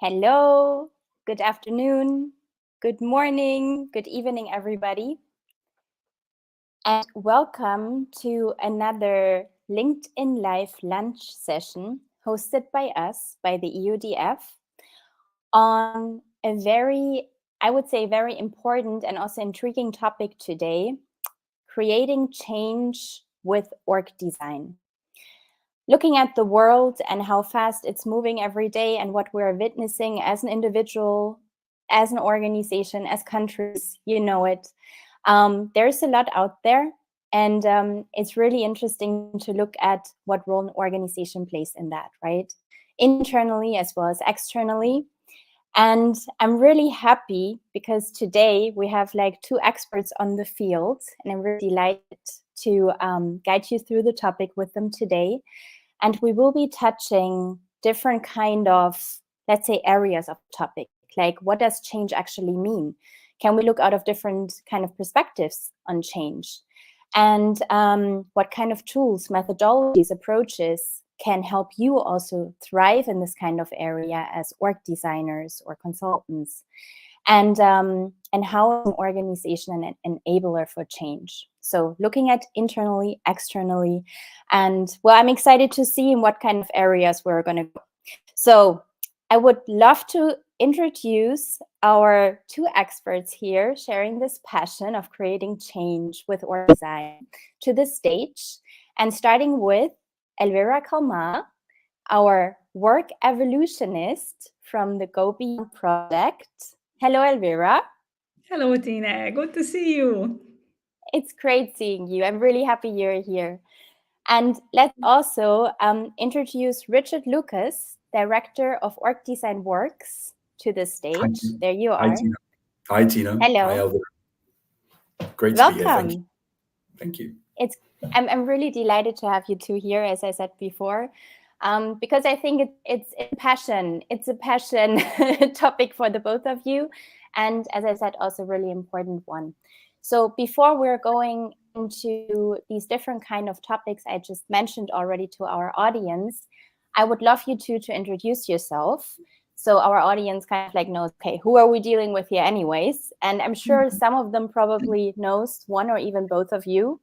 Hello, good afternoon, good morning, good evening, everybody. And welcome to another LinkedIn Live lunch session hosted by us, by the EUDF, on a very, I would say, very important and also intriguing topic today, creating change with OrgDesign. Looking at the world and how fast it's moving every day and what we're witnessing as an individual, as an organization, as countries, you know it. There's a lot out there, and it's really interesting to look at what role an organization plays in that, right? Internally as well as externally. And I'm really happy because today we have like two experts on the field, and I'm really delighted to guide you through the topic with them today. And we will be touching different kind of, let's say, areas of the topic, like what does change actually mean? Can we look out of different kind of perspectives on change? And what kind of tools, methodologies, approaches can help you also thrive in this kind of area as org designers or consultants? And how is an organization an enabler for change? So looking at internally, externally, and well, I'm excited to see in what kind of areas we're going to go. So I would love to introduce our two experts here sharing this passion of creating change with OrgDesign to the stage, and starting with Elvira Kalma, our work evolutionist from the Go Beyond project. Hello, Elvira. Hello, Tine. Good to see you. It's great seeing you. I'm really happy you're here. And let's also introduce Richard Lucas, Director of OrgDesign Works, to the stage. There you are. Hi, Tina. Hello. Hi, Elvira. Great Welcome. To be here. Thank you. I'm really delighted to have you two here, as I said before, because I think it's a passion. It's a passion topic for the both of you. And as I said, also a really important one. So before we're going into these different kind of topics I just mentioned already to our audience, I would love you two to introduce yourself. So our audience kind of like knows, okay, who are we dealing with here anyways? And I'm sure some of them probably knows one or even both of you.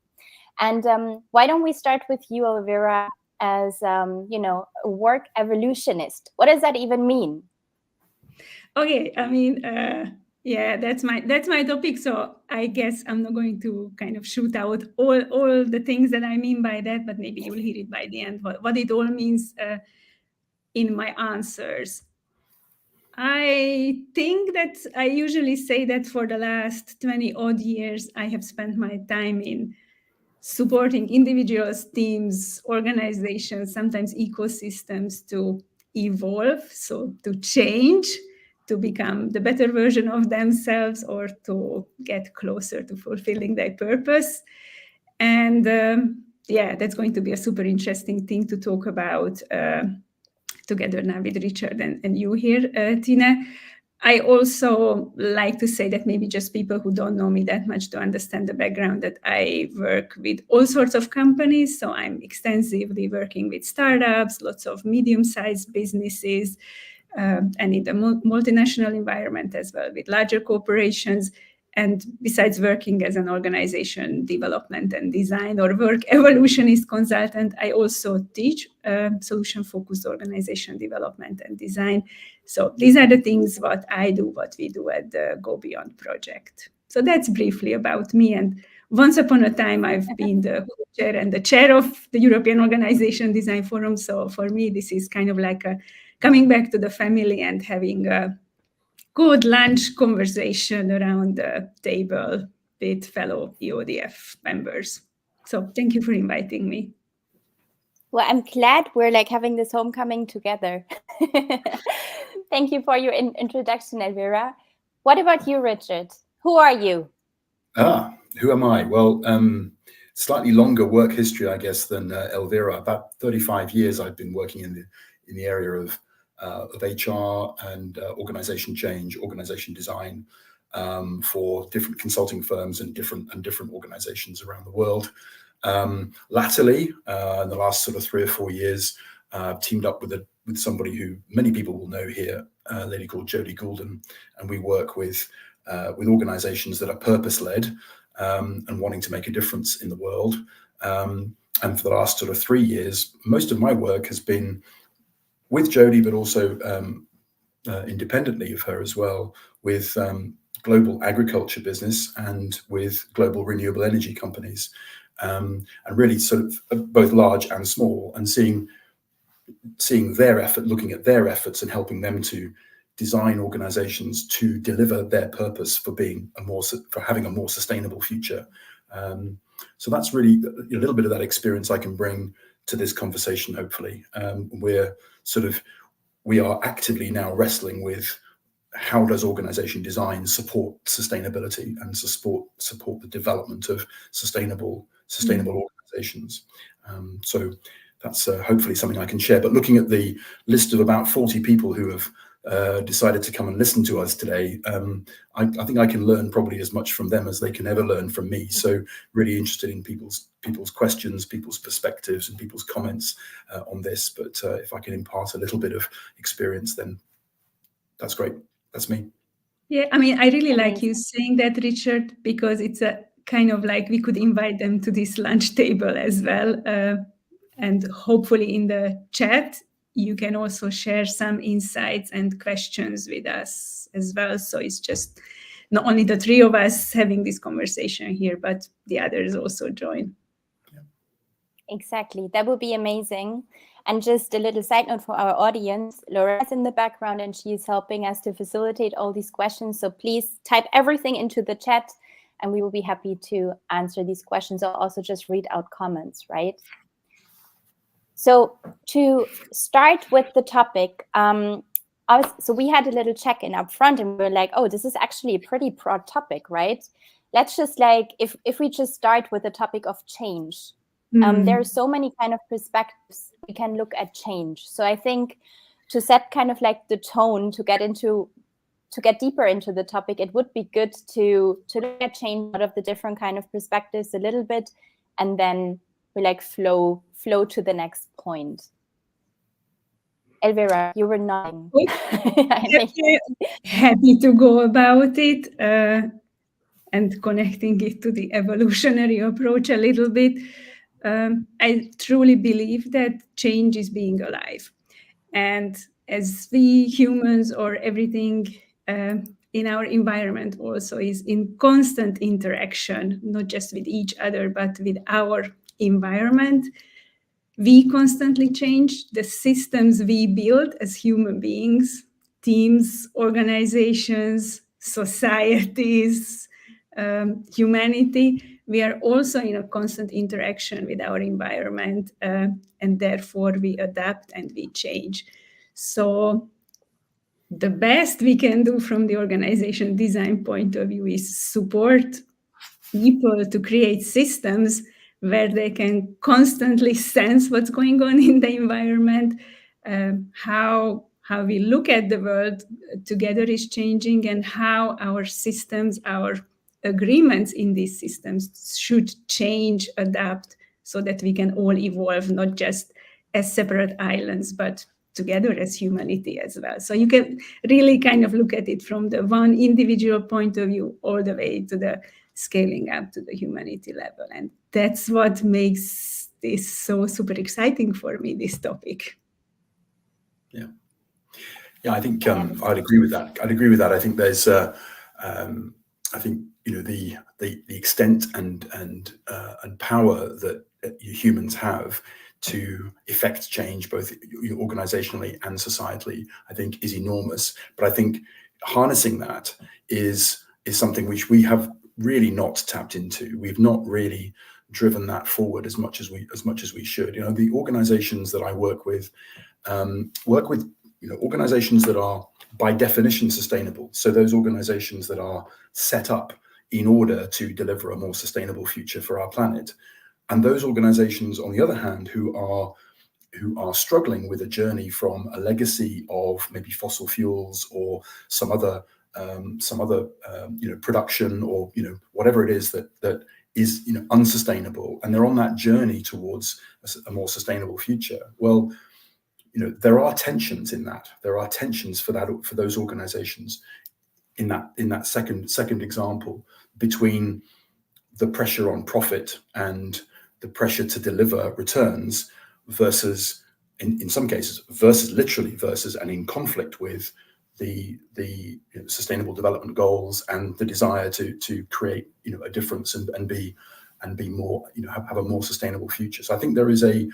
And why don't we start with you, Elvira, as a work evolutionist? What does that even mean? Okay, I mean, yeah, that's my topic. So I guess I'm not going to kind of shoot out all the things that I mean by that, but maybe you'll hear it by the end, what it all means in my answers. I think that I usually say that for the last 20 odd years, I have spent my time in supporting individuals, teams, organizations, sometimes ecosystems to evolve, so to change, to become the better version of themselves or to get closer to fulfilling their purpose. And yeah, that's going to be a super interesting thing to talk about together now with Richard and you here, Tina. I also like to say that maybe just people who don't know me that much to understand the background that I work with all sorts of companies. So I'm extensively working with startups, lots of medium-sized businesses, and in the multinational environment as well with larger corporations. And besides working as an organization development and design or work evolutionist consultant, I also teach solution-focused organization development and design. So these are the things what I do, what we do at the Go Beyond project. So that's briefly about me. And once upon a time, I've been the co-chair and the chair of the European Organization Design Forum. So for me, this is kind of like coming back to the family and having a good lunch conversation around the table with fellow EODF members. So thank you for inviting me. Well, I'm glad we're like having this homecoming together. Thank you for your introduction, Elvira. What about you, Richard? Who are you? Who am I? Well, slightly longer work history, I guess, than Elvira. About 35 years I've been working in the area of HR and organization change, organization design for different consulting firms and different organizations around the world. Latterly, in the last sort of 3 or 4 years, teamed up with somebody who many people will know here, a lady called Jodie Goulden, and we work with organizations that are purpose-led and wanting to make a difference in the world. And for the last sort of 3 years, most of my work has been with Jodie, but also independently of her as well, with global agriculture business and with global renewable energy companies, and really sort of both large and small, and seeing their effort, looking at their efforts and helping them to design organizations to deliver their purpose for having a more sustainable future. So that's really a little bit of that experience I can bring to this conversation, hopefully. We are actively now wrestling with how does organization design support sustainability and support the development of sustainable organizations. So that's hopefully something I can share. But looking at the list of about 40 people who have decided to come and listen to us today, I think I can learn probably as much from them as they can ever learn from me. So really interested in people's questions, people's perspectives, and people's comments on this. But if I can impart a little bit of experience, then that's great. That's me. Yeah, I mean, I really like you saying that, Richard, because it's a kind of like we could invite them to this lunch table as well. And hopefully in the chat, you can also share some insights and questions with us as well. So it's just not only the three of us having this conversation here, but the others also join. Exactly. That would be amazing. And just a little side note for our audience, Laura's in the background and she's helping us to facilitate all these questions. So please type everything into the chat and we will be happy to answer these questions or also just read out comments, right? So to start with the topic, so we had a little check-in up front and we were like, oh, this is actually a pretty broad topic, right? Let's just if we just start with the topic of change. There are so many kind of perspectives we can look at change. So I think to set kind of like the tone to get deeper into the topic, it would be good to look at change out of the different kind of perspectives a little bit, and then we flow to the next point. Elvira, you were nodding. Happy to go about it and connecting it to the evolutionary approach a little bit. I truly believe that change is being alive. And as we humans or everything in our environment also is in constant interaction, not just with each other, but with our environment, we constantly change. The systems we build as human beings, teams, organizations, societies, humanity, we are also in a constant interaction with our environment, and therefore we adapt and we change. So the best we can do from the organization design point of view is support people to create systems where they can constantly sense what's going on in the environment, how we look at the world together is changing, and how our systems, our agreements in these systems should change, adapt, so that we can all evolve, not just as separate islands, but together as humanity as well. So you can really kind of look at it from the one individual point of view all the way to the scaling up to the humanity level. And that's what makes this so super exciting for me, this topic. Yeah, I think I'd agree with that. I think there's, I think the extent and power that humans have to effect change, both organizationally and societally, I think is enormous. But I think harnessing that is something which we have really not tapped into. We've not really driven that forward as much as we should. The organizations that I work with organizations that are by definition sustainable. So those organizations that are set up in order to deliver a more sustainable future for our planet. And those organizations, on the other hand, who are struggling with a journey from a legacy of maybe fossil fuels or some other production or whatever it is that is unsustainable, and they're on that journey towards a more sustainable future. Well, there are tensions in that. There are tensions for those organizations in that second example, between the pressure on profit and the pressure to deliver returns versus, in some cases, versus and in conflict with the sustainable development goals and the desire to create a difference and be more, have a more sustainable future. So I think there is a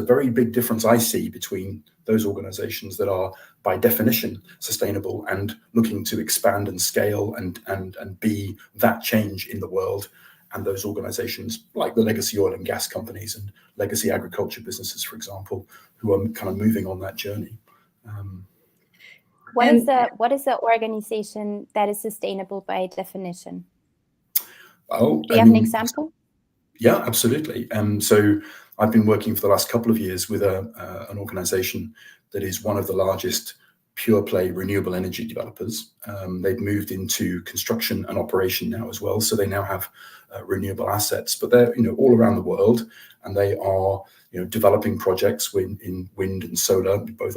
very big difference I see between those organizations that are by definition sustainable and looking to expand and scale and be that change in the world, and those organizations like the legacy oil and gas companies and legacy agriculture businesses, for example, who are kind of moving on that journey. What is the organization that is sustainable by definition? Oh, do you have an example? Yeah, absolutely. So I've been working for the last couple of years with an organization that is one of the largest pure play renewable energy developers. They've moved into construction and operation now as well. So they now have renewable assets, but they're all around the world, and they are developing projects in wind and solar, both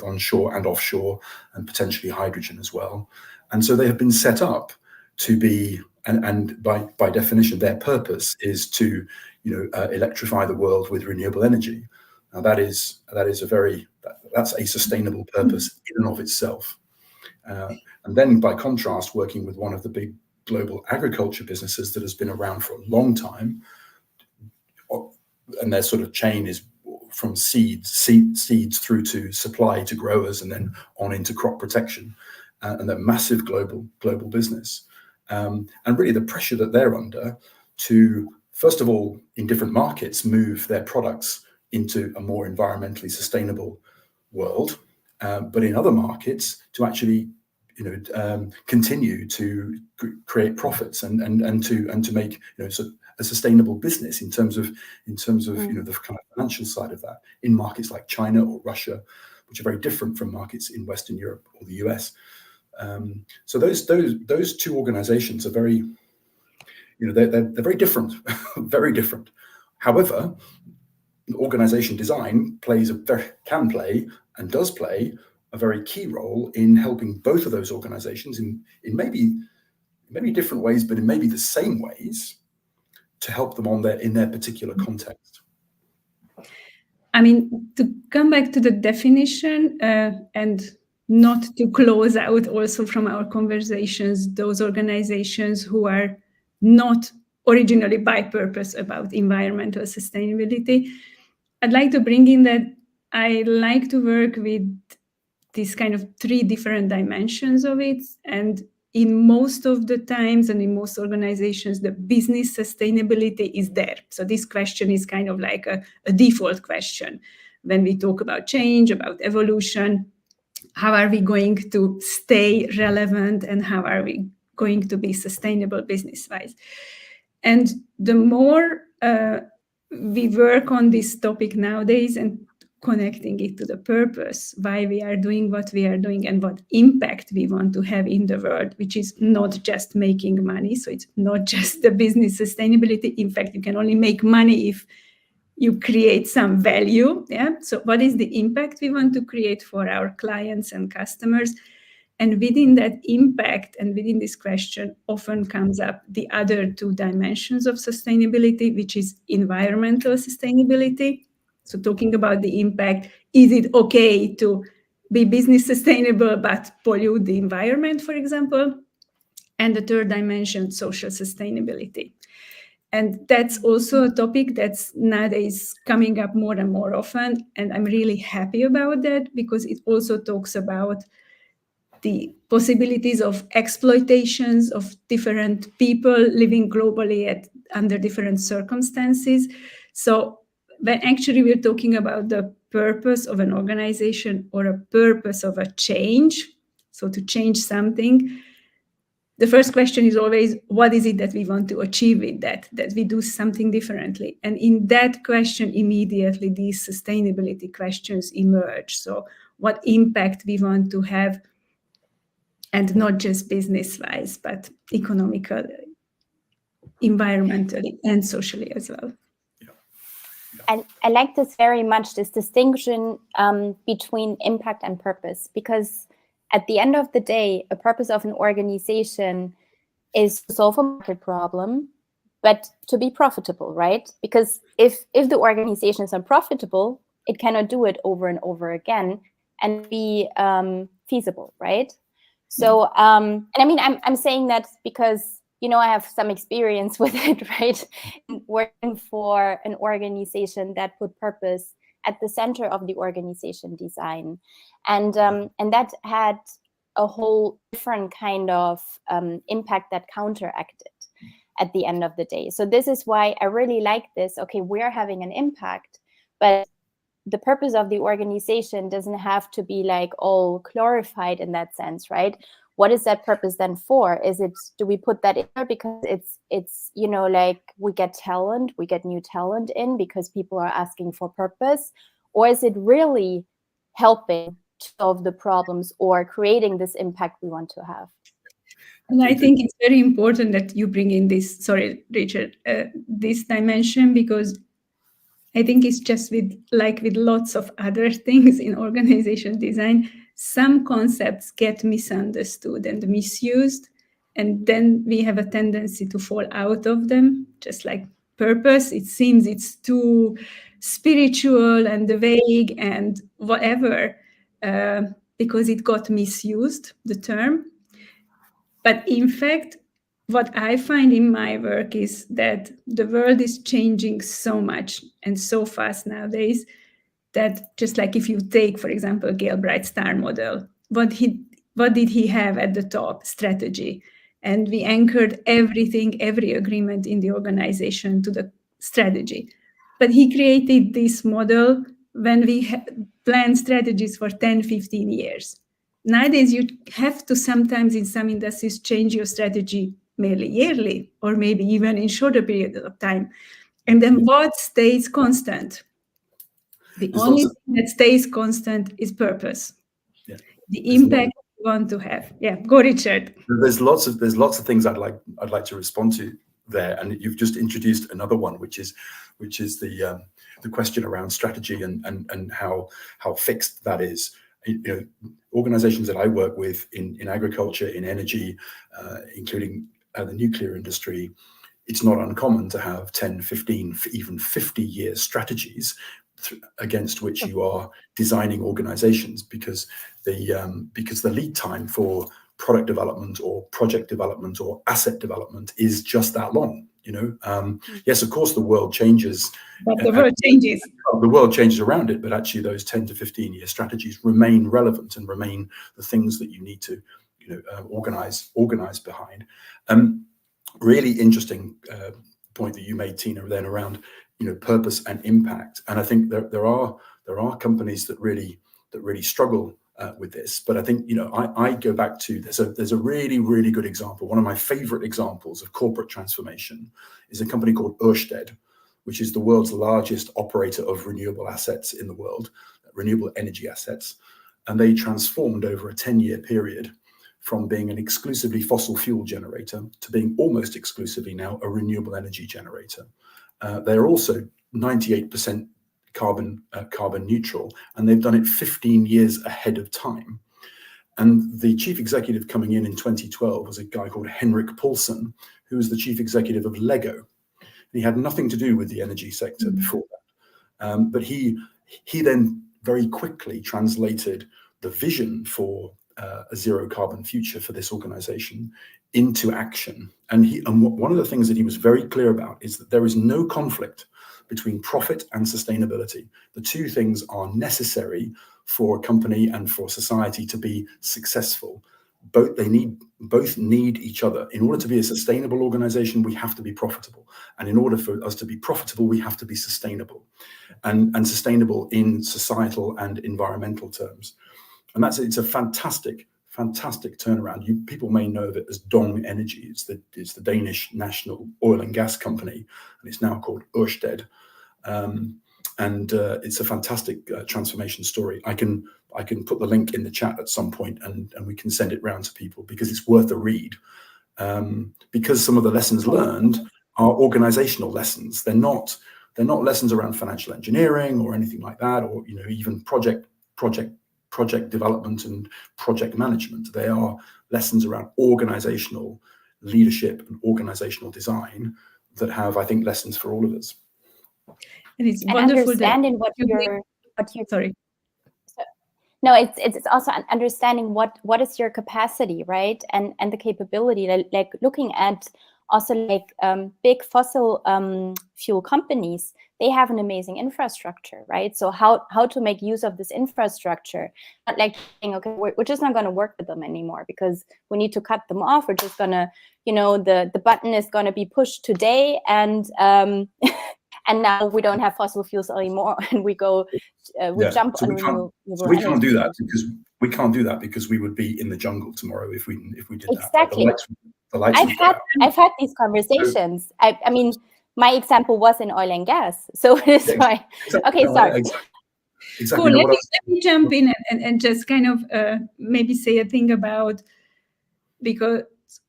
onshore and offshore, and potentially hydrogen as well. And so they have been set up to be, and by definition, their purpose is to electrify the world with renewable energy. Now that's a sustainable purpose in and of itself. And then by contrast, working with one of the big global agriculture businesses that has been around for a long time, and their sort of chain is from seeds through to supply to growers and then on into crop protection, and they're massive global business. And really the pressure that they're under to, first of all, in different markets, move their products into a more environmentally sustainable world, but in other markets to actually continue to create profits and to make sort of a sustainable business in terms of the kind of financial side of that, in markets like China or Russia, which are very different from markets in Western Europe or the US. So those two organizations are very, they're very different, very different. However, organization design can play and does play a very key role in helping both of those organizations in maybe different ways, but in maybe the same ways, to help them in their particular context. I mean, to come back to the definition and not to close out also from our conversations those organizations who are not originally by purpose about environmental sustainability, I'd like to bring in that I like to work with these kind of three different dimensions of it. And in most of the times and in most organizations, the business sustainability is there. So this question is kind of like a default question. When we talk about change, about evolution, how are we going to stay relevant and how are we going to be sustainable business-wise? And the more we work on this topic nowadays and connecting it to the purpose, why we are doing what we are doing and what impact we want to have in the world, which is not just making money. So it's not just the business sustainability. In fact, you can only make money if you create some value. Yeah. So what is the impact we want to create for our clients and customers? And within that impact and within this question often comes up the other two dimensions of sustainability, which is environmental sustainability. So talking about the impact, is it okay to be business sustainable but pollute the environment, for example? And the third dimension, social sustainability. And that's also a topic that's nowadays coming up more and more often. And I'm really happy about that because it also talks about the possibilities of exploitations of different people living globally under different circumstances. So when actually we're talking about the purpose of an organization or a purpose of a change, so to change something, the first question is always, what is it that we want to achieve with that we do something differently? And in that question, immediately these sustainability questions emerge. So what impact we want to have, and not just business-wise, but economically, environmentally, and socially as well. Yeah. I like this very much, this distinction between impact and purpose, because at the end of the day, a purpose of an organization is to solve a market problem, but to be profitable, right? Because if the organization is unprofitable, it cannot do it over and over again and be feasible, right? So, and I mean, I'm saying that because, you know, I have some experience with it, right? Working for an organization that put purpose at the center of the organization design, and that had a whole different kind of impact that counteracted at the end of the day. So this is why I really like this. Okay, we're having an impact, but the purpose of the organization doesn't have to be like all glorified in that sense, right? What is that purpose then for? Is it, do we put that in there because it's you know, like we get new talent in because people are asking for purpose? Or is it really helping to solve the problems or creating this impact we want to have? And I think it's very important that you bring in this, sorry, Richard, this dimension, because I think it's just with lots of other things in organization design, some concepts get misunderstood and misused, and then we have a tendency to fall out of them. Just like purpose, it seems it's too spiritual and vague and whatever, because it got misused, the term. But in fact, what I find in my work is that the world is changing so much and so fast nowadays that, just like if you take, for example, Galbraith's star model, what did he have at the top? Strategy. And we anchored everything, every agreement in the organization to the strategy. But he created this model when we planned strategies for 10, 15 years. Nowadays, you have to sometimes in some industries change your strategy merely yearly, or maybe even in shorter periods of time. And then what stays constant? The only thing that stays constant is purpose. Yeah. The impact you want to have. Yeah, go Richard. There's lots of things I'd like to respond to there, and you've just introduced another one, which is the question around strategy and how fixed that is. You know, organizations that I work with in agriculture, in energy, including the nuclear industry, it's not uncommon to have 10, 15, even 50-year strategies against which you are designing organizations, because the lead time for product development or project development or asset development is just that long. You know, yes, of course, the world changes. But the world changes. The world changes around it, but actually those 10 to 15-year strategies remain relevant and remain the things that you need to, you know, organize behind. Really interesting point that you made, Tina, then around, you know, purpose and impact. And I think there are companies that really struggle with this. But I think, you know, I go back to there's a really, really good example. One of my favorite examples of corporate transformation is a company called Ørsted, which is the world's largest operator of renewable assets in the world, renewable energy assets. And they transformed over a 10-year period from being an exclusively fossil fuel generator to being almost exclusively now a renewable energy generator. They're also 98% carbon neutral, and they've done it 15 years ahead of time. And the chief executive coming in 2012 was a guy called Henrik Poulsen, who was the chief executive of Lego. And he had nothing to do with the energy sector before that. But he then very quickly translated the vision for a zero carbon future for this organization into action. And one of the things that he was very clear about is that there is no conflict between profit and sustainability. The two things are necessary for a company and for society to be successful. Both need each other. In order to be a sustainable organization, we have to be profitable. And in order for us to be profitable, we have to be sustainable, and sustainable in societal and environmental terms. And it's a fantastic turnaround. People may know of it as Dong Energy. It's the Danish national oil and gas company, and it's now called Ørsted. And it's a fantastic transformation story. I can put the link in the chat at some point, and we can send it round to people, because it's worth a read. Because some of the lessons learned are organizational lessons. They're not They're not lessons around financial engineering or anything like that, or even project development and project management. They are lessons around organizational leadership and organizational design that have, I think, lessons for all of us. And it's and wonderful understanding that what you're sorry. No, it's also understanding what is your capacity, right? And the capability, like looking at also like big fossil fuel companies, they have an amazing infrastructure, right? So how to make use of this infrastructure, not like saying, okay, we're just not going to work with them anymore because we need to cut them off. We're just going to, the button is going to be pushed today, and and now we don't have fossil fuels anymore, and we go, jump on renewable So we can't energy. do that because we would be in the jungle tomorrow if we did exactly. that. The lights I've had these conversations. I mean, my example was in oil and gas, so it's why. Okay, sorry. Exactly. Cool. Let me jump in and just kind of maybe say a thing about, because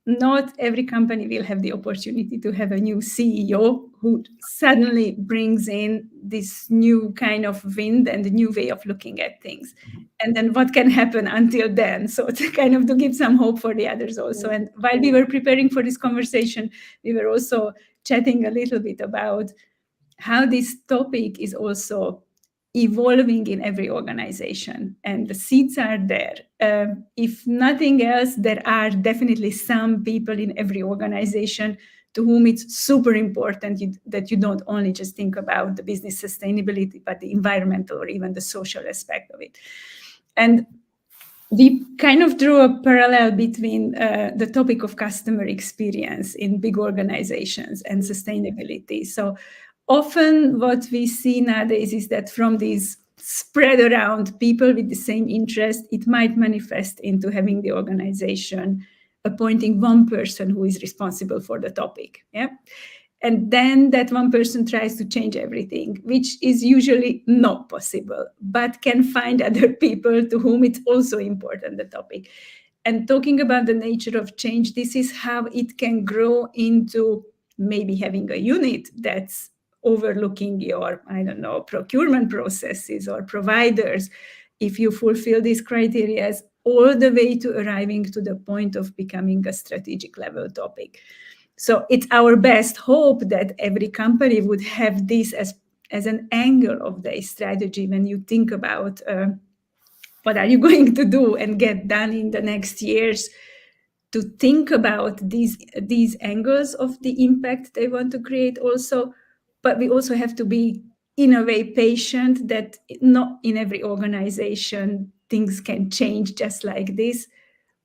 not every company will have the opportunity to have a new CEO who suddenly brings in this new kind of wind and a new way of looking at things. And then what can happen until then? So it's kind of to give some hope for the others also. And while we were preparing for this conversation, we were also chatting a little bit about how this topic is also evolving in every organization, and the seeds are there. If nothing else, there are definitely some people in every organization to whom it's super important that you don't only just think about the business sustainability, but the environmental or even the social aspect of it. And we kind of drew a parallel between the topic of customer experience in big organizations and sustainability. So often what we see nowadays is that from these spread around people with the same interest, it might manifest into having the organization appointing one person who is responsible for the topic. Yeah. And then that one person tries to change everything, which is usually not possible, but can find other people to whom it's also important, the topic. And talking about the nature of change, this is how it can grow into maybe having a unit that's overlooking your, procurement processes or providers, if you fulfill these criteria, all the way to arriving to the point of becoming a strategic level topic. So it's our best hope that every company would have this as an angle of their strategy when you think about what are you going to do and get done in the next years, to think about these angles of the impact they want to create also. But we also have to be, in a way, patient that not in every organization things can change just like this,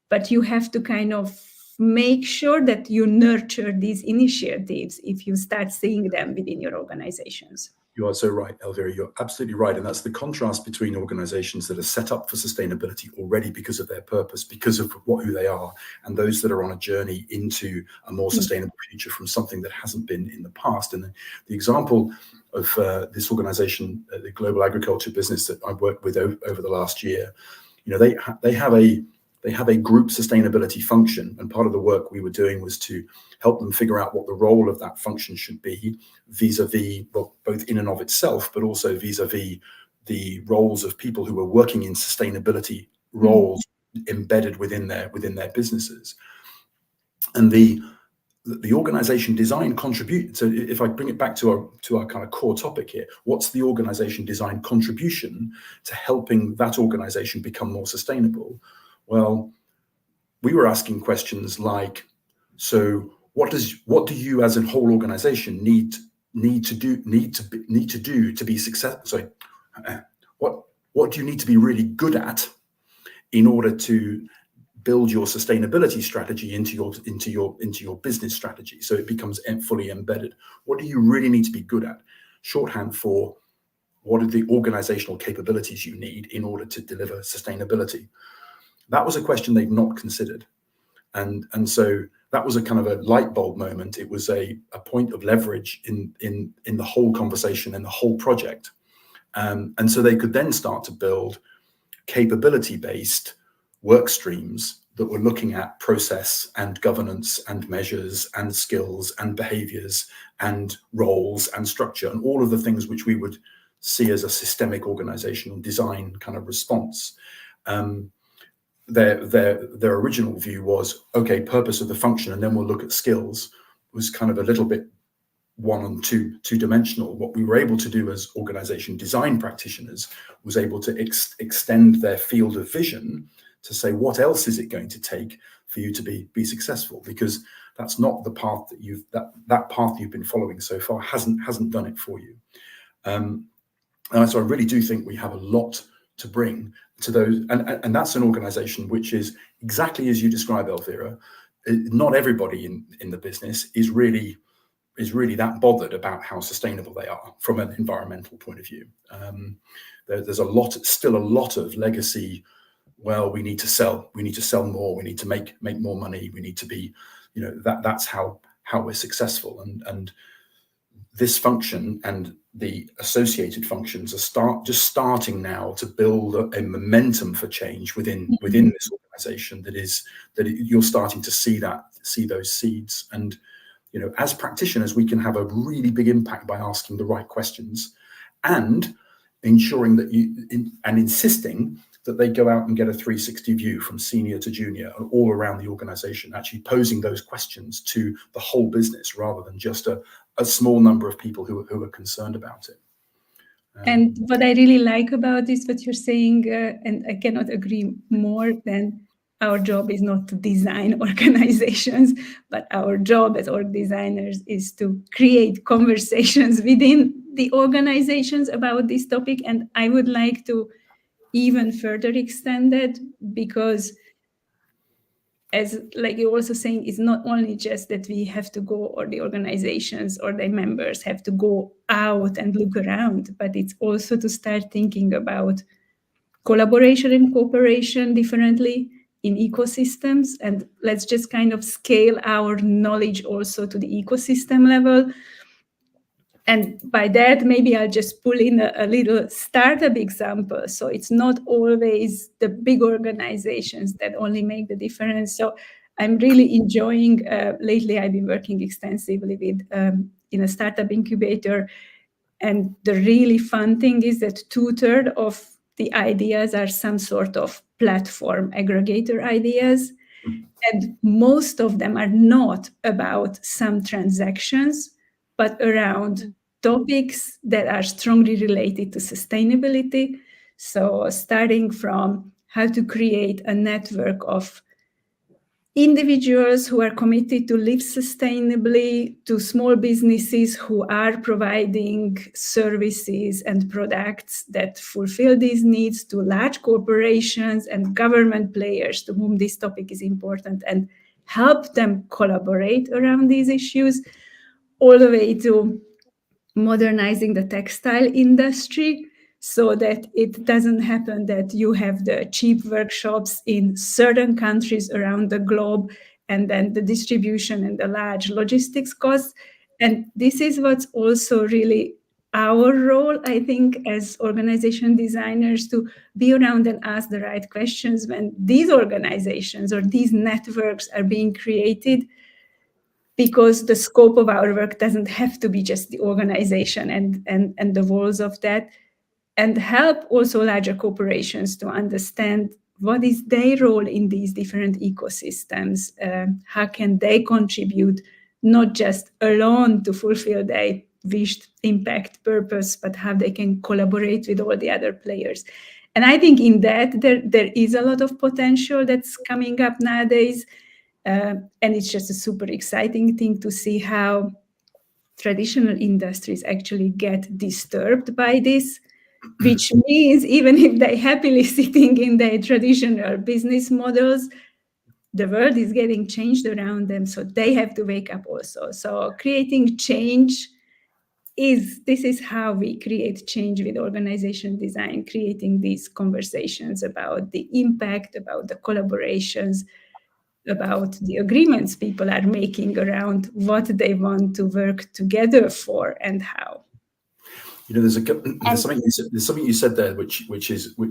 but you have to kind of make sure that you nurture these initiatives if you start seeing them within your organizations. You are so right, Elvira. You're absolutely right. And that's the contrast between organizations that are set up for sustainability already because of their purpose, because of who they are, and those that are on a journey into a more sustainable future from something that hasn't been in the past. And the example of this organization, the global agriculture business that I've worked with over the last year, they have a group sustainability function, and part of the work we were doing was to help them figure out what the role of that function should be vis-a-vis, well, both in and of itself, but also vis-a-vis the roles of people who were working in sustainability roles embedded within their businesses. And the organization design contribute. So if I bring it back to our kind of core topic here, what's the organization design contribution to helping that organization become more sustainable? Well, we were asking questions like, so what do you as a whole organization need to do to be successful? Sorry, what do you need to be really good at in order to build your sustainability strategy into your business strategy, so it becomes fully embedded? What do you really need to be good at? Shorthand for what are the organizational capabilities you need in order to deliver sustainability? That was a question they'd not considered. And so that was a kind of a light bulb moment. It was a point of leverage in the whole conversation and the whole project. And so they could then start to build capability-based work streams that were looking at process and governance and measures and skills and behaviors and roles and structure and all of the things which we would see as a systemic organizational design kind of response. Their original view was, okay, purpose of the function, and then we'll look at skills, was kind of a little bit one and two-dimensional. What we were able to do as organization design practitioners was able to extend their field of vision to say, what else is it going to take for you to be successful? Because that's not the path that that path you've been following so far hasn't done it for you. And so I really do think we have a lot to bring to those, and that's an organization which is exactly as you describe, Elvira. Not everybody in the business is really that bothered about how sustainable they are from an environmental point of view. There's still a lot of legacy. Well, we need to sell more, we need to make more money, we need to be, that's how we're successful. And this function and the associated functions are just starting now to build a momentum for change within this organization that you're starting to see those seeds. And as practitioners, we can have a really big impact by asking the right questions and ensuring that insisting that they go out and get a 360 view from senior to junior and all around the organization, actually posing those questions to the whole business rather than just a small number of people who are concerned about it. And what I really like about this, what you're saying, and I cannot agree more than our job is not to design organizations, but our job as org designers is to create conversations within the organizations about this topic. And I would like to even further extend that, because as like you're also saying, it's not only just that we have to go, or the organizations or the members have to go out and look around, but it's also to start thinking about collaboration and cooperation differently in ecosystems. And let's just kind of scale our knowledge also to the ecosystem level. And by that, maybe I'll just pull in a little startup example. So it's not always the big organizations that only make the difference. So I'm really enjoying, lately I've been working extensively with in a startup incubator. And the really fun thing is that 2/3 of the ideas are some sort of platform aggregator ideas. And most of them are not about some transactions, but around topics that are strongly related to sustainability. So starting from how to create a network of individuals who are committed to live sustainably, to small businesses who are providing services and products that fulfill these needs, to large corporations and government players to whom this topic is important, and help them collaborate around these issues, all the way to modernizing the textile industry, so that it doesn't happen that you have the cheap workshops in certain countries around the globe and then the distribution and the large logistics costs. And this is what's also really our role, I think, as organization designers, to be around and ask the right questions when these organizations or these networks are being created, because the scope of our work doesn't have to be just the organization and the walls of that. And help also larger corporations to understand what is their role in these different ecosystems. How can they contribute, not just alone to fulfill their wished impact purpose, but how they can collaborate with all the other players. And I think in that there is a lot of potential that's coming up nowadays. And it's just a super exciting thing to see how traditional industries actually get disturbed by this, which means even if they're happily sitting in their traditional business models, the world is getting changed around them, so they have to wake up also. So creating change this is how we create change with organization design, creating these conversations about the impact, about the collaborations, about the agreements people are making around what they want to work together for and how. There's something you said there, which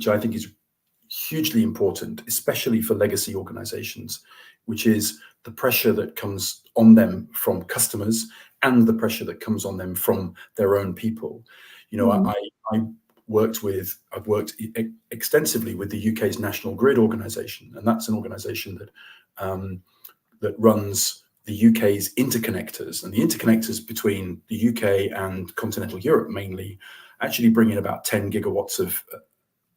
I think is hugely important, especially for legacy organizations, which is the pressure that comes on them from customers and the pressure that comes on them from their own people. You know, I've worked extensively with the UK's National Grid organisation, and that's an organisation that that runs the UK's interconnectors, and the interconnectors between the UK and continental Europe mainly actually bring in about 10 gigawatts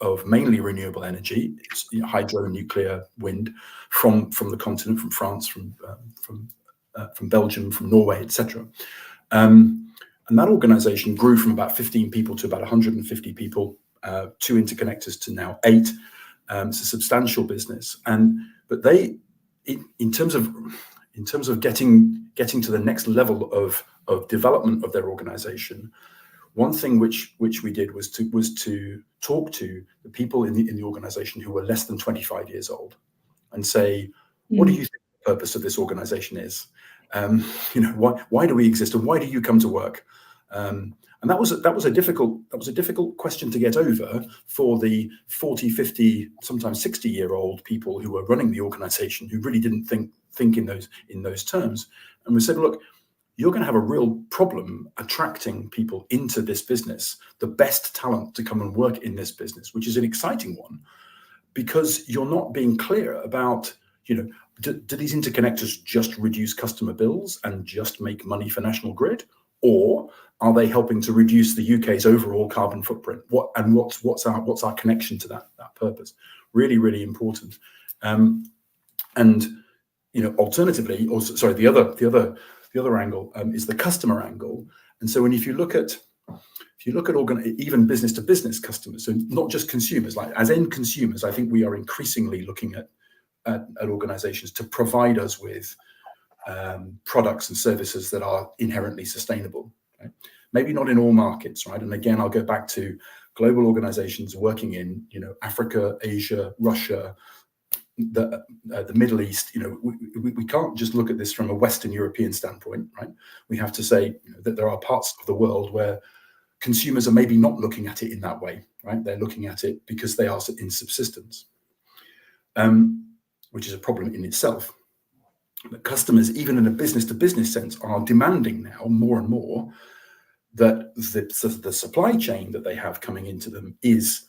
of mainly renewable energy, hydro, nuclear, wind, from the continent, from France, from Belgium, from Norway, etc. And that organisation grew from about 15 people to about 150 people, 2 interconnectors to now 8. It's a substantial business, but they, in terms of getting to the next level of development of their organisation, one thing which we did was to talk to the people in the organisation who were less than 25 years old, and say, what do you think the purpose of this organisation is? You know, why do we exist, and why do you come to work? And that was a difficult question to get over for the 40, 50, sometimes 60-year-old people who were running the organisation, who really didn't think in those terms. And we said, look, you're going to have a real problem attracting people into this business, the best talent to come and work in this business, which is an exciting one, because you're not being clear about, you know, do these interconnectors just reduce customer bills and just make money for National Grid, or are they helping to reduce the UK's overall carbon footprint? What's our connection to that purpose? Really, really important. And you know, alternatively, also, sorry, the other angle is the customer angle. And so if you look at even business to business customers, so not just consumers, like as end consumers, I think we are increasingly looking at organizations to provide us with products and services that are inherently sustainable. Right? Maybe not in all markets, right? And again, I'll go back to global organizations working in, you know, Africa, Asia, Russia, the Middle East. You know, we can't just look at this from a Western European standpoint, right? We have to say, you know, that there are parts of the world where consumers are maybe not looking at it in that way, right? They're looking at it because they are in subsistence, which is a problem in itself. But customers, even in a business-to-business sense, are demanding now more and more that the supply chain that they have coming into them is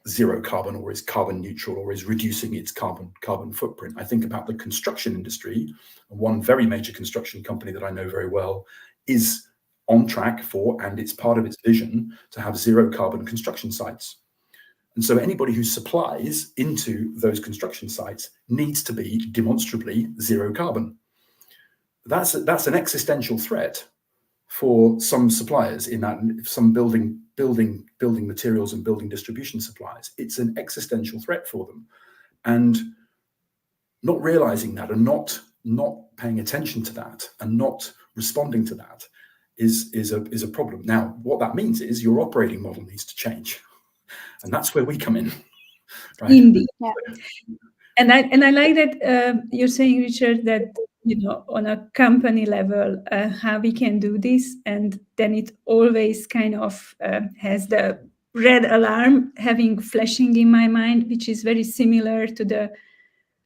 zero carbon, or is carbon neutral, or is reducing its carbon footprint. I think about the construction industry. One very major construction company that I know very well is on track for, and it's part of its vision, to have zero carbon construction sites. And so anybody who supplies into those construction sites needs to be demonstrably zero carbon. That's an existential threat for some suppliers, in that some building materials and building distribution suppliers. It's an existential threat for them, and not realizing that, and not paying attention to that, and not responding to that is a problem. Now, what that means is your operating model needs to change. And that's where we come in. Right? Indeed. Yeah. And I like that you're saying, Richard, that, you know, on a company level, how we can do this. And then it always kind of has the red alarm flashing in my mind, which is very similar to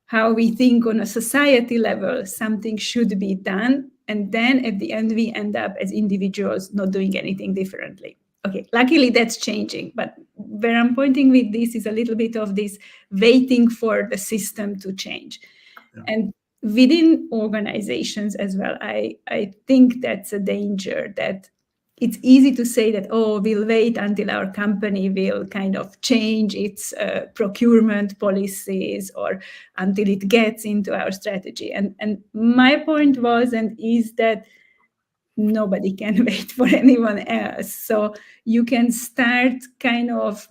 how we think on a society level something should be done. And then at the end, we end up as individuals not doing anything differently. Okay, luckily that's changing, but where I'm pointing with this is a little bit of this waiting for the system to change. Yeah. And within organizations as well, I think that's a danger, that it's easy to say that, oh, we'll wait until our company will kind of change its procurement policies, or until it gets into our strategy. And my point was and is that nobody can wait for anyone else. So you can start kind of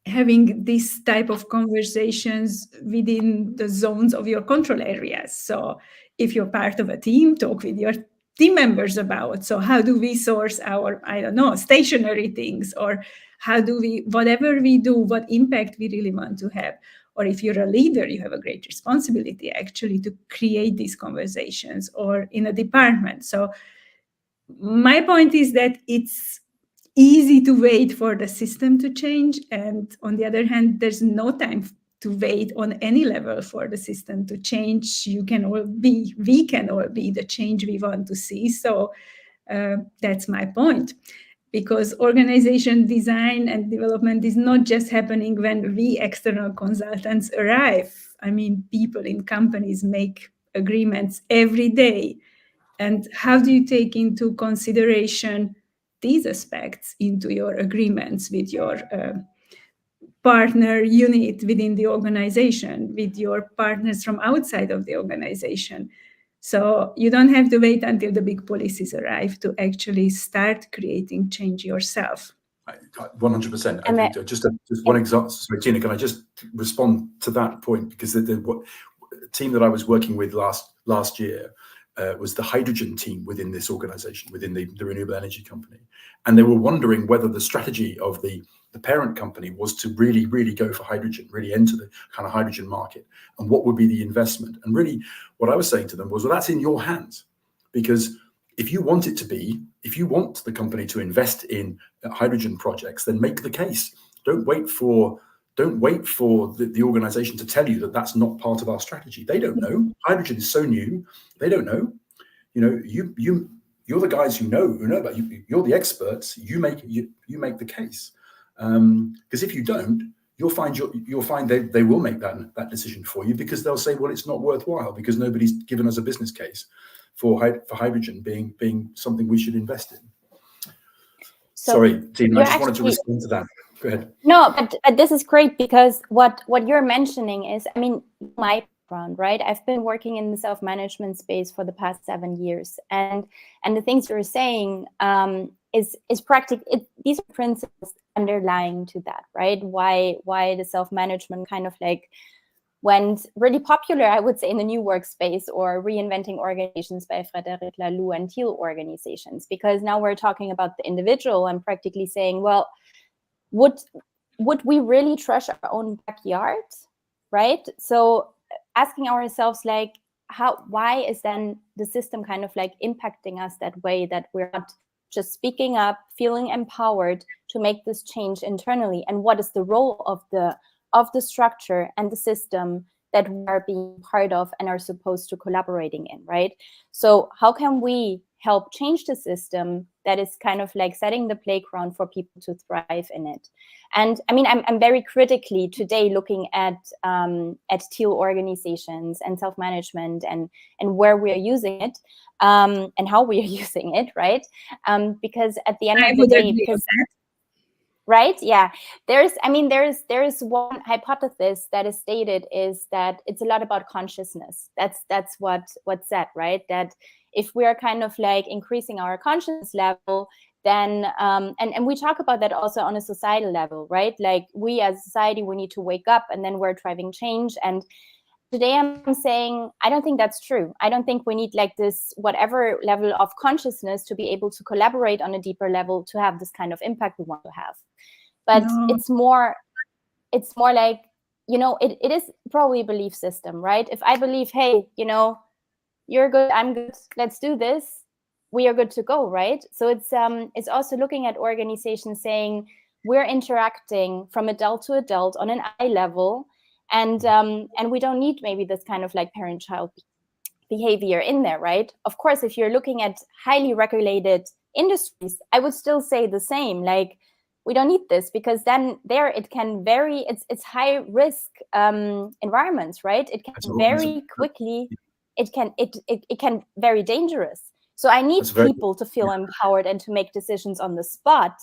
having this type of conversations within the zones of your control areas. So if you're part of a team, talk with your team members about, so how do we source our, I don't know, stationary things, or how do we, whatever we do, what impact we really want to have. Or if you're a leader, you have a great responsibility actually to create these conversations, or in a department. So my point is that it's easy to wait for the system to change. And on the other hand, there's no time to wait on any level for the system to change. We can all be the change we want to see. So that's my point. Because organization design and development is not just happening when we external consultants arrive. I mean, people in companies make agreements every day. And how do you take into consideration these aspects into your agreements with your partner unit within the organization, with your partners from outside of the organization? So you don't have to wait until the big policies arrive to actually start creating change yourself. 100%. Just one example. Sorry, Tina, can I just respond to that point? Because the team that I was working with last year was the hydrogen team within this organization, within the renewable energy company. And they were wondering whether the strategy of the parent company was to really, really go for hydrogen, really enter the kind of hydrogen market, and what would be the investment. And really what I was saying to them was, well, that's in your hands, because if you want the company to invest in hydrogen projects, then make the case. Don't wait for the organization to tell you that that's not part of our strategy. They don't know. Hydrogen is so new. They don't know. You're the guys who know about you. You're the experts. You make the case. Because if you don't, you'll find they will make that decision for you, because they'll say, well, it's not worthwhile because nobody's given us a business case for hydrogen being something we should invest in. So sorry, Tina, I just wanted to respond to that. Go ahead. No, but this is great, because what you're mentioning is, I mean, my background, right? I've been working in the self-management space for the past 7 years, and the things you're saying is practical. These are principles underlying to that, right? Why the self-management kind of like went really popular, I would say, in the new workspace, or reinventing organizations by Frédéric Laloux and Thiel organizations, because now we're talking about the individual and practically saying, well, would we really trash our own backyard, right? So asking ourselves, like, why is then the system kind of like impacting us that way, that we're not just speaking up, feeling empowered to make this change internally? And what is the role of the structure and the system that we are being part of and are supposed to collaborating in, right? So how can we help change the system that is kind of like setting the playground for people to thrive in it? And I mean, I'm very critically today looking at Thiel organizations and self-management and where we are using it, and how we are using it, right? Because at the end of the day, because right, yeah, there's one hypothesis that is stated, is that it's a lot about consciousness. That's what's said, right? That if we are kind of like increasing our consciousness level, then and we talk about that also on a societal level, right? Like, we as a society, we need to wake up, and then we're driving change. And today I'm saying, I don't think that's true. I don't think we need like this whatever level of consciousness to be able to collaborate on a deeper level to have this kind of impact we want to have. But it's more like, it is probably a belief system, right? If I believe, hey, you're good, I'm good, let's do this, we are good to go, right? So it's also looking at organizations saying, we're interacting from adult to adult on an eye level, and we don't need maybe this kind of like parent-child behavior in there, right? Of course, if you're looking at highly regulated industries, I would still say the same, like, we don't need this, because then there it can vary. It's high risk environments, right? It can very quickly, it can very dangerous. So I need people to feel empowered and to make decisions on the spot,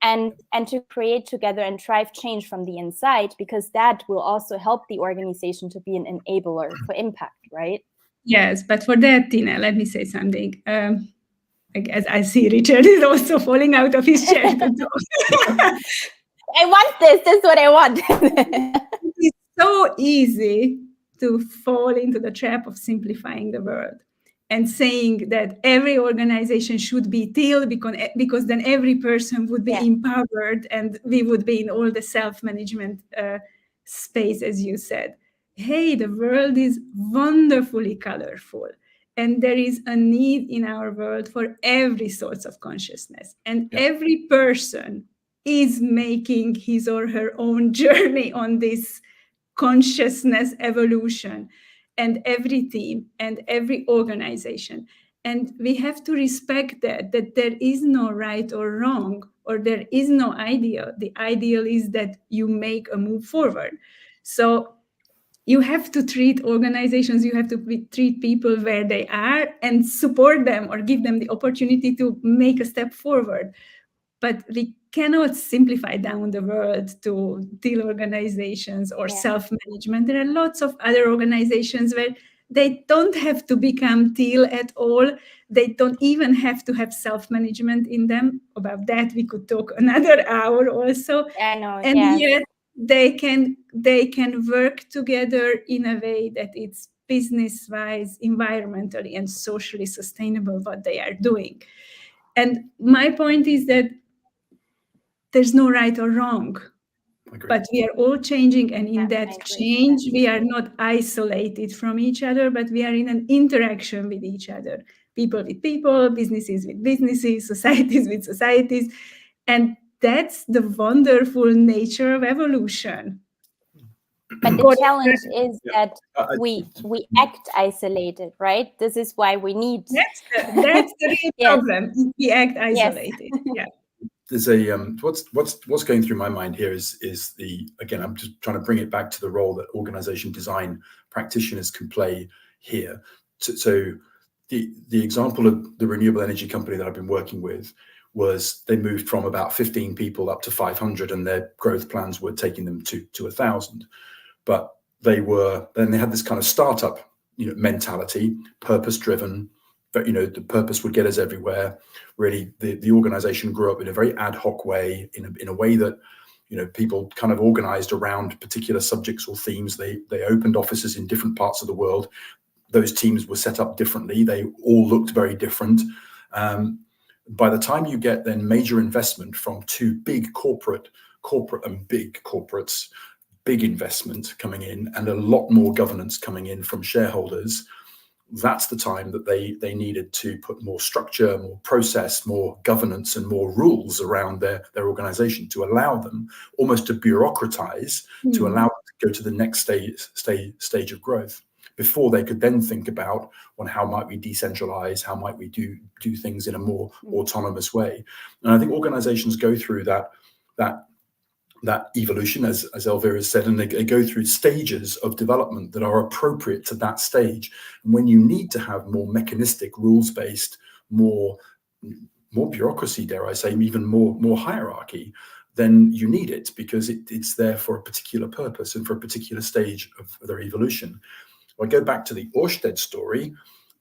and to create together and drive change from the inside, because that will also help the organization to be an enabler for impact, right? Yes, but for that, Tina, let me say something. As I see, Richard is also falling out of his chair to talk. I want this. This is what I want. It's so easy to fall into the trap of simplifying the world and saying that every organization should be Thiel, because then every person would be empowered, and we would be in all the self-management space, as you said. Hey, the world is wonderfully colorful. And there is a need in our world for every sorts of consciousness. And every person is making his or her own journey on this consciousness evolution, and every team and every organization. And we have to respect that there is no right or wrong, or there is no ideal. The ideal is that you make a move forward. So you have to treat organizations, you have to treat people where they are and support them or give them the opportunity to make a step forward. But we cannot simplify down the world to teal organizations or self-management. There are lots of other organizations where they don't have to become teal at all. They don't even have to have self-management in them. About that, we could talk another hour also. I know, and yet they can work together in a way that it's business-wise, environmentally, and socially sustainable what they are doing. And my point is that there's no right or wrong, but we are all changing, and in that change, we are not isolated from each other, but we are in an interaction with each other, people with people, businesses with businesses, societies with societies, and that's the wonderful nature of evolution. But the challenge is that we act isolated, right? This is why we need. That's the real problem. We act isolated. Yeah. There's a what's going through my mind here is the, again, I'm just trying to bring it back to the role that organization design practitioners can play here. So the example of the renewable energy company that I've been working with was they moved from about 15 people up to 500, and their growth plans were taking them to 1,000. But they had this kind of startup, mentality, purpose driven. But the purpose would get us everywhere. Really, the organization grew up in a very ad hoc way, in a way that people kind of organized around particular subjects or themes. They opened offices in different parts of the world. Those teams were set up differently. They all looked very different. By the time you get then major investment from two big corporate and big corporates, big investment coming in, and a lot more governance coming in from shareholders, that's the time that they needed to put more structure, more process, more governance, and more rules around their organization to allow them almost to bureaucratize, to allow them to go to the next stage of growth, before they could then think about, well, how might we decentralize? How might we do things in a more autonomous way? And I think organizations go through that evolution, as Elvira said, and they go through stages of development that are appropriate to that stage. And when you need to have more mechanistic, rules-based, more bureaucracy, dare I say, even more hierarchy, then you need it, because it's there for a particular purpose and for a particular stage of their evolution. Well, I go back to the Ørsted story.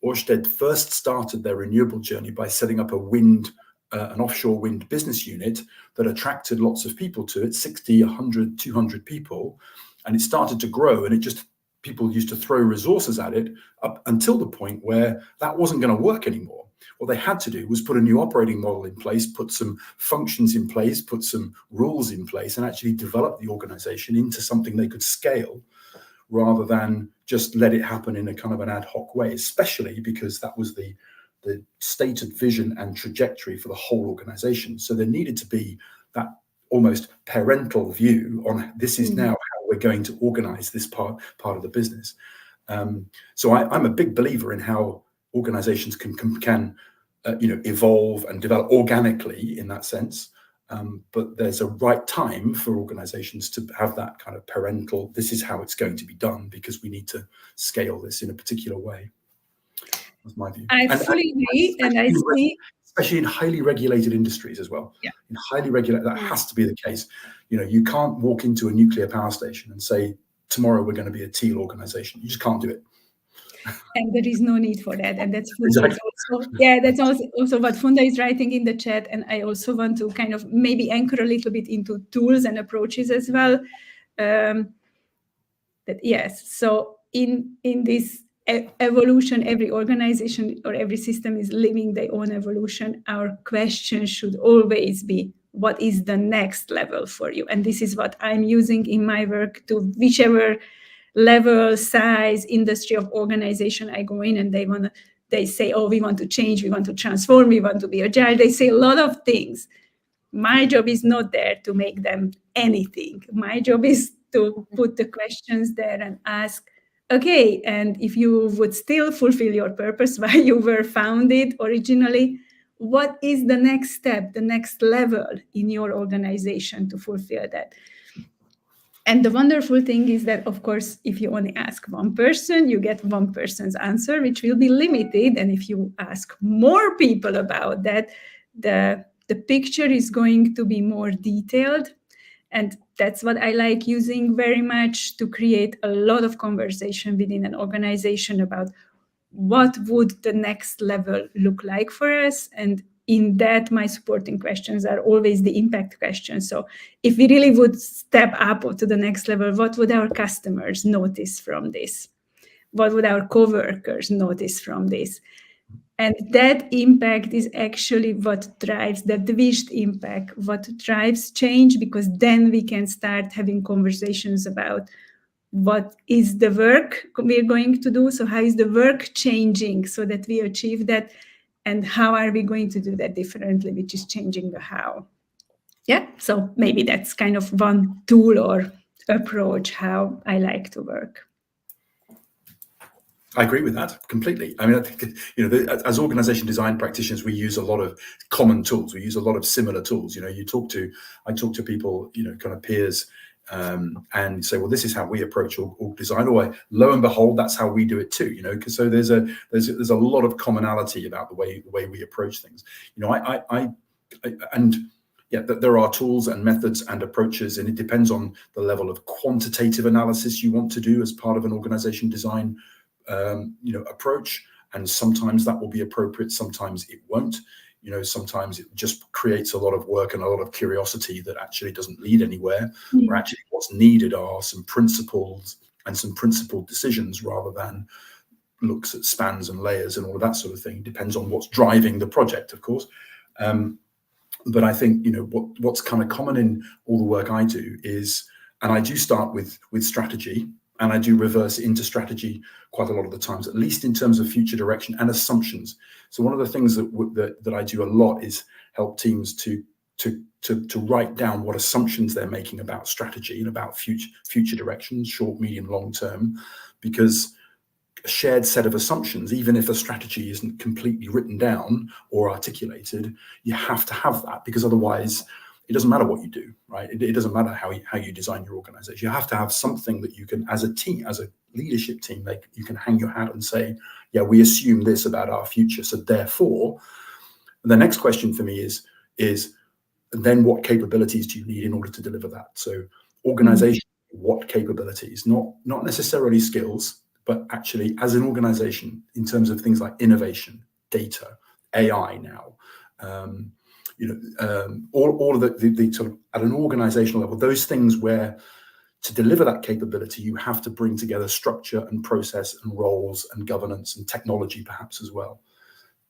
Ørsted first started their renewable journey by setting up an offshore wind business unit that attracted lots of people to it, 60, 100, 200 people. And it started to grow, and people used to throw resources at it up until the point where that wasn't going to work anymore. What they had to do was put a new operating model in place, put some functions in place, put some rules in place, and actually develop the organization into something they could scale, rather than just let it happen in a kind of an ad hoc way, especially because that was the stated vision and trajectory for the whole organization. So there needed to be that almost parental view on, this is now how we're going to organize this part of the business. So I'm a big believer in how organizations can evolve and develop organically in that sense. But there's a right time for organizations to have that kind of parental, this is how it's going to be done, because we need to scale this in a particular way. That's my view. I fully agree, and I see, especially in highly regulated industries as well. Yeah. In highly regulated, that has to be the case. You can't walk into a nuclear power station and say, tomorrow we're going to be a teal organization. You just can't do it. And there is no need for that. And that's exactly. That's also what Funda is writing in the chat. And I also want to kind of maybe anchor a little bit into tools and approaches as well. So in this evolution, every organization or every system is living their own evolution. Our question should always be, what is the next level for you? And this is what I'm using in my work, to whichever level, size, industry of organization I go in, and they they say, oh, we want to change, we want to transform, we want to be agile. They say a lot of things. My job is not there to make them anything. My job is to put the questions there and ask, okay, and if you would still fulfill your purpose why you were founded originally, what is the next step, the next level in your organization to fulfill that? And the wonderful thing is that, of course, if you only ask one person, you get one person's answer, which will be limited. And if you ask more people about that, the picture is going to be more detailed. And that's what I like using very much to create a lot of conversation within an organization about what would the next level look like for us. And in that, my supporting questions are always the impact questions. So if we really would step up to the next level, what would our customers notice from this? What would our coworkers notice from this? And that impact is actually what drives that wished impact, what drives change, because then we can start having conversations about what is the work we're going to do. So how is the work changing so that we achieve that? And how are we going to do that differently, which is changing the how. Yeah, so maybe that's kind of one tool or approach how I like to work. I agree with that completely. I mean, I think, as organization design practitioners, we use a lot of common tools. We use a lot of similar tools. I talk to people, kind of peers, and say, well, this is how we approach org design, or lo and behold, that's how we do it too. Because so there's a lot of commonality about the way we approach things. There are tools and methods and approaches, and it depends on the level of quantitative analysis you want to do as part of an organization design approach. And sometimes that will be appropriate, sometimes it won't. Sometimes it just creates a lot of work and a lot of curiosity that actually doesn't lead anywhere. Or actually what's needed are some principles and some principled decisions rather than looks at spans and layers and all of that sort of thing. It depends on what's driving the project, of course. But I think, what's kind of common in all the work I do is, and I do start with strategy, and I do reverse into strategy quite a lot of the times, at least in terms of future direction and assumptions. So one of the things that I do a lot is help teams to write down what assumptions they're making about strategy and about future directions, short, medium, long term, because a shared set of assumptions, even if a strategy isn't completely written down or articulated, you have to have that, because otherwise it doesn't matter what you do, right? It doesn't matter how you design your organization. You have to have something that you can, as a team, as a leadership team, you can hang your hat and say, yeah, we assume this about our future. So therefore, the next question for me is then what capabilities do you need in order to deliver that? So organization, what capabilities? Not necessarily skills, but actually as an organization, in terms of things like innovation, data, AI now, all of the sort of at an organizational level, those things where to deliver that capability, you have to bring together structure and process and roles and governance and technology perhaps as well.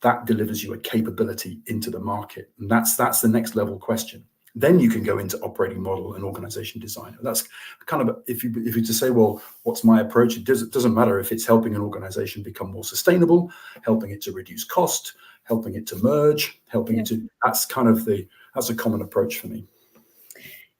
That delivers you a capability into the market. And that's the next level question. Then you can go into operating model and organization design. That's kind of, if you to say, well, what's my approach? It doesn't matter if it's helping an organization become more sustainable, helping it to reduce cost, helping it to merge, helping it to, that's a common approach for me.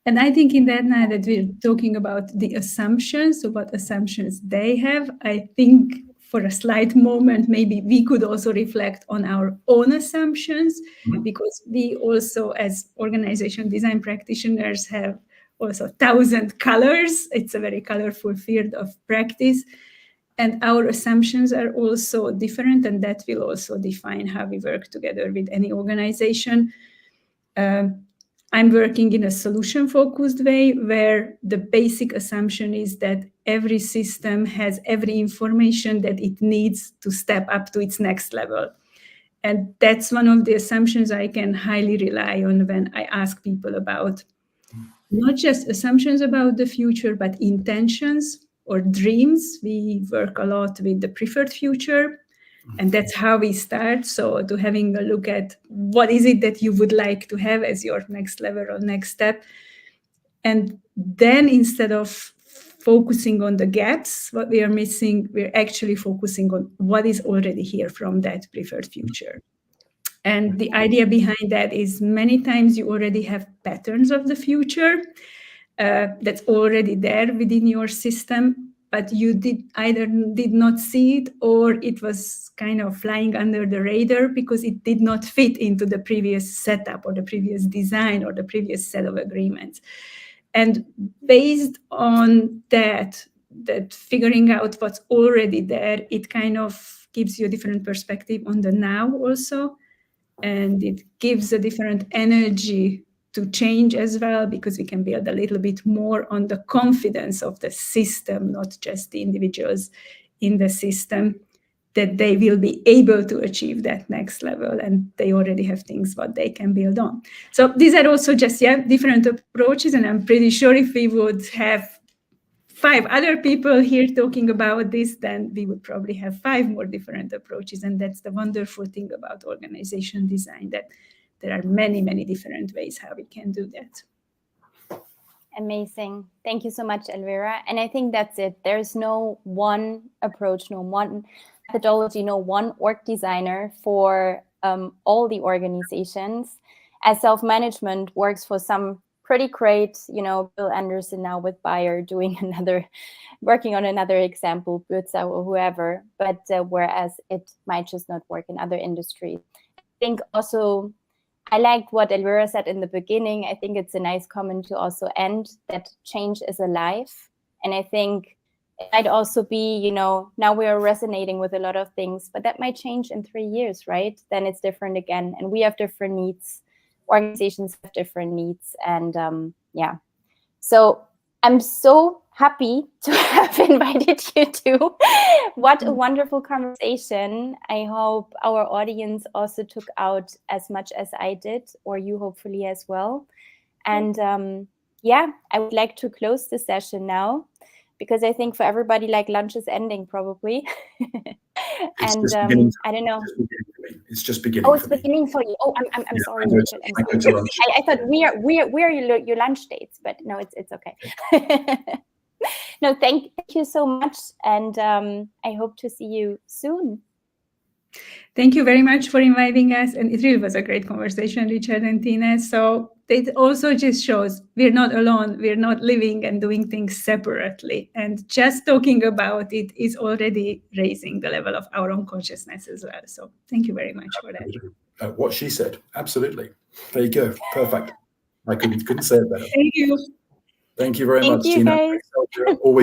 And I think in that now that we're talking about the assumptions, so what assumptions they have, I think for a slight moment, maybe we could also reflect on our own assumptions, because we also, as organization design practitioners, have also 1,000 colors. It's a very colorful field of practice. And our assumptions are also different, and that will also define how we work together with any organization. I'm working in a solution-focused way, where the basic assumption is that every system has every information that it needs to step up to its next level. And that's one of the assumptions I can highly rely on when I ask people about not just assumptions about the future, but intentions or dreams. We work a lot with the preferred future. And that's how we start. So to having a look at what is it that you would like to have as your next level or next step. And then instead of focusing on the gaps, what we are missing. We're actually focusing on what is already here from that preferred future. And the idea behind that is many times you already have patterns of the future that's already there within your system, but you either did not see it, or it was kind of flying under the radar because it did not fit into the previous setup or the previous design or the previous set of agreements. And based on that figuring out what's already there, it kind of gives you a different perspective on the now also. And it gives a different energy to change as well, because we can build a little bit more on the confidence of the system, not just the individuals in the system, that they will be able to achieve that next level, and they already have things what they can build on. So these are also just different approaches, and I'm pretty sure if we would have 5 other people here talking about this, then we would probably have 5 more different approaches. And that's the wonderful thing about organization design, that there are many, many different ways how we can do that. Amazing. Thank you so much, Elvira. And I think that's it. There's no one approach, no one methodology, no one org designer for all the organizations. As self-management works for some pretty great, Bill Anderson now with Bayer working on another example, Bürzer or whoever, but whereas it might just not work in other industries. I think also, I liked what Elvira said in the beginning. I think it's a nice comment to also end, that change is alive. And I think it might also be, now we are resonating with a lot of things, but that might change in 3 years, right? Then it's different again. And we have different needs. Organizations have different needs. And so I'm so happy to have invited you to. What a wonderful conversation. I hope our audience also took out as much as I did, or you hopefully as well. And I would like to close the session now, because I think for everybody, like, lunch is ending probably. And I don't know. It's just beginning. Oh, it's beginning for you. Oh, I'm sorry. I thought we are your lunch dates, but no, it's okay. No, thank you so much, and I hope to see you soon. Thank you very much for inviting us, and it really was a great conversation, Richard and Tine. So it also just shows we're not alone, we're not living and doing things separately, and just talking about it is already raising the level of our own consciousness as well. So thank you very much for that. What she said, absolutely. There you go, perfect. I couldn't say it better. Thank you. Thank you very much, Thank you, Tina. guys. Always